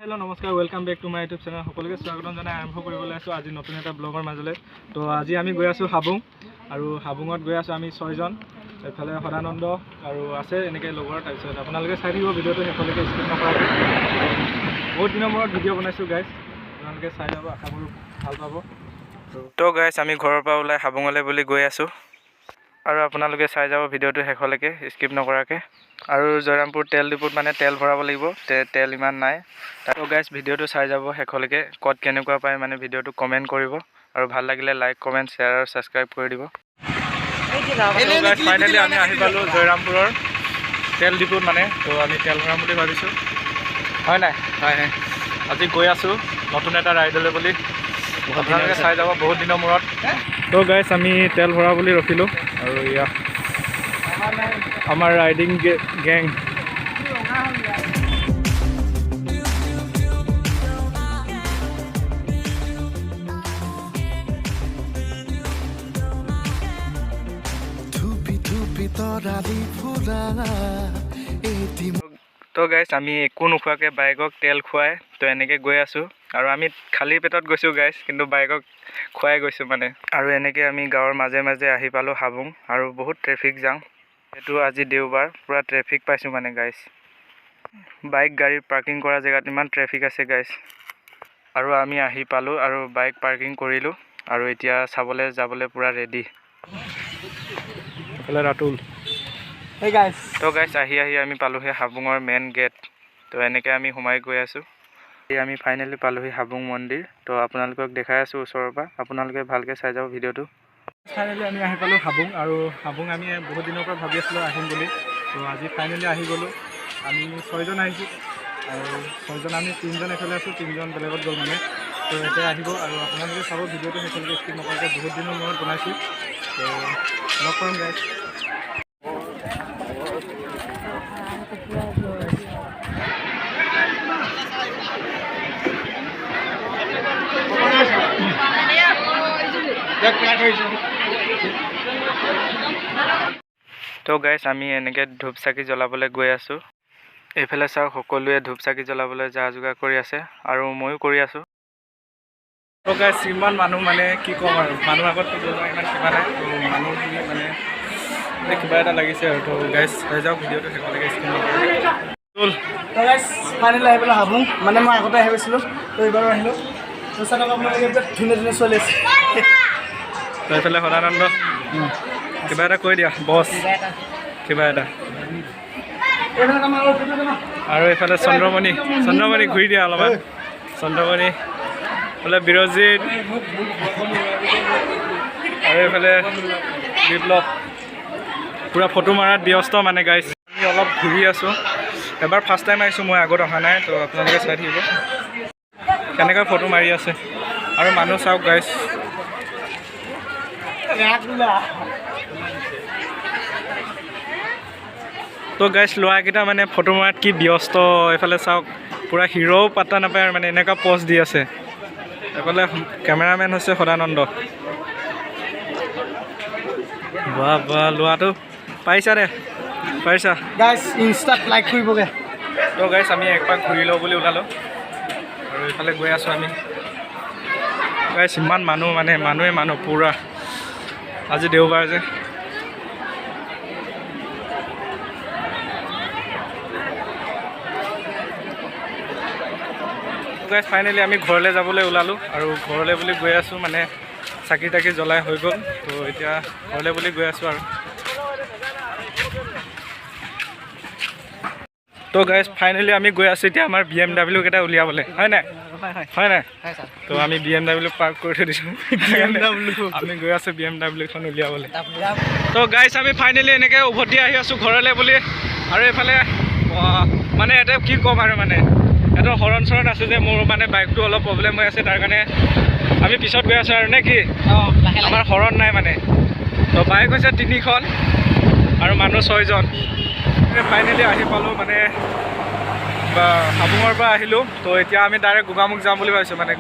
Hello नमस्कार welcome back to my YouTube channel সকলকে স্বাগতম জনাই আৰম্ভ কৰিবলৈ আছো আজি নতুন এটা ব্লগৰ মাজলৈ তো আজি আমি গৈ আছো হাবুং আৰু হাবুঙত গৈ আছো আমি 6 জন এফালে সদানন্দ আৰু আছে এনেকৈ লগৰ তাৰপিছত আপোনালোকে চাই দিব ভিডিওটো সকলকে স্কিপ নকৰাকৈ বহুত দিনৰ মূৰত ভিডিও বনাইছো গাইস আপোনালোকে চাই যাব আশা কৰো ভাল পাব তো গাইস আমি ঘৰৰ পৰা ওলাই হাবুঙলৈ বুলি গৈ আছো আৰু আপোনালোকে চাই যাব ভিডিওটো সকলকে স্কিপ নকৰাকৈ আৰু জয়ৰামপুৰ তেল ডিপুত মানে তেল ভৰাব লাগিব তেল ইমান নাই তো গাইস ভিডিওটো চাই যাব সকলকে কত কেনেকুৱা পায় মানে ভিডিওটো কমেন্ট কৰিব আৰু ভাল লাগিলে লাইক কমেন্ট শেয়াৰ আৰু সাবস্ক্ৰাইব কৰি দিব তো গাইস ফাইনালি আমি আহি পালো জয়ৰামপুৰৰ তেল ডিপুত মানে তো আমি তেল ভৰাম বুলি ভাবিছো হয় নাই হয় আজি গৈ আছো নতুন এটা ৰাইডলৈ বুলি আপোনালোকে চাই যাব বহুত দিনৰ মূৰত তো গাইস আমি তেল ভৰা বুলি ৰখিলো আৰু ইয়া আমাৰ ৰাইডিং গেং তো গাইস আমি একো নোখোৱাকৈ বাইকক তেল খুৱাই তো এনেকৈ গৈ আছোঁ আৰু আমি খালী পেটত গৈছোঁ গাইস কিন্তু বাইকক খুৱাই গৈছোঁ মানে আৰু এনেকৈ আমি গাঁৱৰ মাজে মাজে আহি পালোঁ হাবুং আৰু বহুত ট্ৰেফিক জাম এইটো আজি দেওবাৰ পুৰা ট্ৰেফিক পাইছোঁ মানে গাইস বাইক গাড়ী পাৰ্কিং কৰা জেগাত ইমান ট্ৰেফিক আছে গাইস আৰু আমি আহি পালোঁ আৰু বাইক পাৰ্কিং কৰিলোঁ আৰু এতিয়া চাবলৈ যাবলৈ পুৰা ৰেডি এফালে ৰাতুল Hey guys, তো গাইস আহি আমি পালোহি হাবুঙৰ মেইন গেট তো এনেকৈ আমি সোমাই গৈ আছোঁ আমি ফাইনেলি পালোহি হাবুং মন্দিৰ তো আপোনালোকক দেখাই আছোঁ ওচৰৰ পৰা আপোনালোকে ভালকৈ চাই যাব ভিডিওটো ফাইনেলি আমি আহি পালোঁ হাবুং আৰু হাবুং আমি বহুত দিনৰ পৰা ভাবি আছিলোঁ আহিম বুলি তো আজি ফাইনেলি আহি গ'লোঁ আমি 6 জন আহিছোঁ আৰু 6 জন আমি 3 জন এফালে আছোঁ 3 জন বেলেগত গ'ল মানে তো এতিয়া আহিব আৰু আপোনালোকে চাব ভিডিওটো সেইফালে স্কিপ নকৰাকৈ বহুত দিনৰ মূৰত বনাইছোঁ তো লগ পাম গাইছ তো গাইস আমি এনেকৈ ধূপ চাকি জ্বলাবলৈ গৈ আছোঁ এইফালে চাওক সকলোৱে ধূপ চাকি জ্বলাবলৈ যা যোগাৰ কৰি আছে আৰু ময়ো কৰি আছোঁ তো গাইস ইমান মানুহ মানে কি ক'ম আৰু মানুহ আগত ইমান কিবা নাই তো মানুহখিনি মানে কিবা এটা লাগিছে আৰু তো গাইস চাই যাওক ভিডিওটো শেষলৈকে স্কিপ নকৰিব তো guys, finally আহি পেলাই হাবুং মানে মই আগতে আহি গৈছিলোঁ তো এইবাৰো আহিলোঁ তো চাওক আপোনালোকে ধুনীয়া চলি আছে তো এইফালে সদানন্দ কিবা এটা কৈ দিয়া বছ কিবা এটা আৰু এইফালে চন্দ্ৰমণি ঘূৰি দিয়া অলপমান চন্দ্ৰমণি এইফালে বিৰজিত আৰু এইফালে বিপ্লৱ পুৰা ফটো মাৰাত ব্যস্ত মানে গাইছ আমি অলপ ঘূৰি আছোঁ এবাৰ ফাৰ্ষ্ট টাইম আহিছোঁ মই আগত অহা নাই তো আপোনালোকে চাই থাকিব কেনেকৈ ফটো মাৰি আছে আৰু মানুহ চাওক গাইছ তো গাইছ ল'ৰাকেইটা মানে ফটো মৰাত কি ব্যস্ত এইফালে চাওক পুৰা হিৰোও পাত্তা নাপায় আৰু মানে এনেকুৱা প'জ দি আছে এইফালে কেমেৰামেন হৈছে সদানন্দ বাহ বাহ ল'ৰাটো পাৰিছা দে পাৰিছা গাইছ ইনষ্টাত লাইক কৰিবগৈ তো গাইছ আমি একপাক ঘূৰি লওঁ বুলি ওলালোঁ আৰু এইফালে গৈ আছোঁ আমি গাইছ ইমান মানুহ মানে মানুহ পুৰা আজি দেওবাৰ যে গাইছ ফাইনেলি আমি ঘৰলৈ যাবলৈ ওলালোঁ আৰু ঘৰলৈ বুলি গৈ আছোঁ মানে চাকি তাকি জ্বলাই হৈ গ'ল তো এতিয়া ঘৰলৈ বুলি গৈ আছোঁ আৰু তো গাইছ ফাইনেলি আমি গৈ আছোঁ এতিয়া আমাৰ BMW কেইটা উলিয়াবলৈ হয় নাই তো আমি BMW পাৰ্ক কৰি থৈ দিছোঁ আমি গৈ আছোঁ BMW-খন উলিয়াবলৈ তো গাইছ আমি ফাইনেলি এনেকৈ উভতি আহি আছোঁ ঘৰলৈ বুলি আৰু এইফালে মানে ইয়াতে কি ক'ম আৰু মানে এটা হৰণ চৰণ আছে যে মোৰ মানে বাইকটো অলপ প্ৰব্লেম হৈ আছে তাৰ কাৰণে আমি পিছত গৈ আছোঁ আৰু নে কি আমাৰ হৰণ নাই মানে তো বাইক হৈছে 3খন আৰু মানুহ 6 জন ফাইনেলি আহি পালোঁ মানে হাবুঙৰ পৰা আহিলোঁ তো এতিয়া আমি ডাইৰেক্ট গোগামুখ যাম বুলি ভাবিছোঁ মানে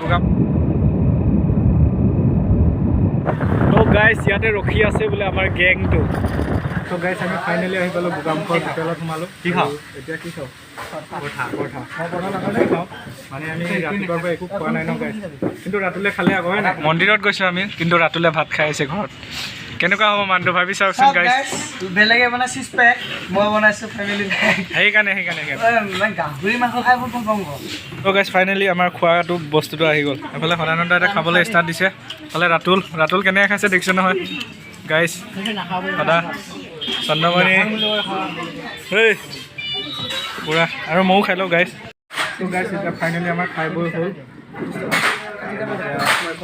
তো গাইছ ইয়াতে ৰখি আছে বোলে আমাৰ গেংটো তো গাইছ আমি ফাইনেলি আহি পালোঁ গোগামুখৰ হোটেলত সোমালোঁ। কি খাওঁ? এতিয়া কি খাওঁ? পৰঠা। মই পৰঠা নাখালেই খাওঁ, মানে আমি ৰাতিপুৱাৰ পৰা একো খোৱা নাই ন গাইছ, কিন্তু ৰাতুলে খালে আকৌ হয় নাই। মন্দিৰত গৈছোঁ আমি, কিন্তু ৰাতুলে ভাত খাই আছে ঘৰত। কেনেকুৱা হ'ব মানুহটো ভাবি চাওকচোন গাইছ। বেলেগে বনাইছে স্পেক, মই বনাইছোঁ ফেমিলি পেক। সেইকাৰণে গাহৰি মাংস খাই বহুত ভাল পাওঁ। তো গাইছ ফাইনেলি আমাৰ খোৱাটো বস্তুটো আহি গ'ল। এফালে সদানন্দ এটা খাবলৈ ষ্টাৰ্ট দিছে, এফালে ৰাতুল কেনেকৈ খাইছে দেখিছে নহয় গাইছ। সদা চন্দ্ৰমণি এই পূৰা, আৰু ময়ো খাই লওঁ গাইছ। তো গাইছ এতিয়া ফাইনেলি আমাৰ খাই বৈ হ'ল,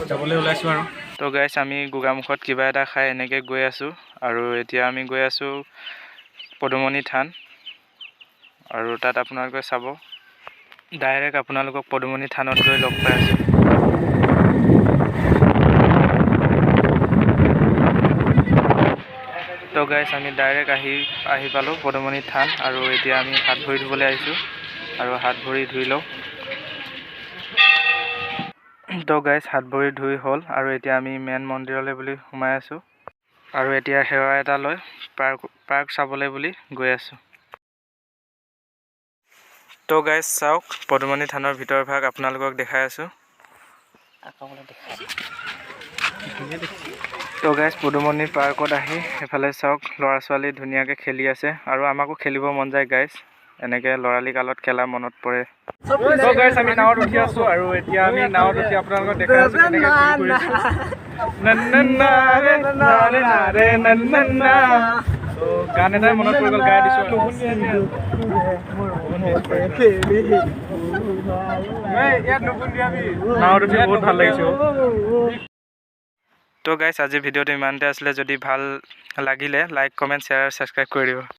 যাবলৈ ওলাইছোঁ আৰু। তো গাইছ আমি গোগামুখত কিবা এটা খাই এনেকৈ গৈ আছোঁ, আৰু এতিয়া আমি গৈ আছোঁ পদুমণি থান, আৰু তাত আপোনালোকে চাব ডাইৰেক্ট আপোনালোকক পদুমণি থানত গৈ লগ পাই আছোঁ। তো গাইছ আমি ডাইৰেক্ট আহি পালোঁ পদুমণি থান, আৰু এতিয়া আমি হাত ভৰি ধুবলৈ আহিছোঁ, আৰু হাত ভৰি ধুই লওঁ। তো গাইছ হাত ভৰি ধুই হ'ল, আৰু এতিয়া আমি মেইন মন্দিৰলৈ বুলি সোমাই আছোঁ, আৰু এতিয়া সেৱা এটা লৈ পাৰ্ক চাবলৈ বুলি গৈ আছোঁ। তো গাইছ চাওক পদুমণি থানৰ ভিতৰ ভাগ আপোনালোকক দেখাই আছোঁ। তো গাইছ পদুমণি পাৰ্কত আহি এফালে চাওক ল'ৰা ছোৱালী ধুনীয়াকৈ খেলি আছে, আৰু আমাকো খেলিব মন যায় গাইছ, এনেকৈ ল'ৰালি কালত খেলা মনত পৰে। তো গাইছ আমি নাৱত উঠি আছোঁ, আৰু এতিয়া আমি নাৱত উঠি আপোনালোকক দেখাই আছোঁ কেনেকৈ ঘূৰি ফুৰিছোঁ। তো গান এটাই মনত পৰি গ'ল, গাই দিছোঁ। নাৱত উঠি বহুত ভাল লাগিছে। তো গাইছ আজি ভিডিঅ'টো ইমানতে আছিলে, যদি ভাল লাগিলে লাইক কমেণ্ট শ্বেয়াৰ ছাবস্ক্ৰাইব কৰি দিব।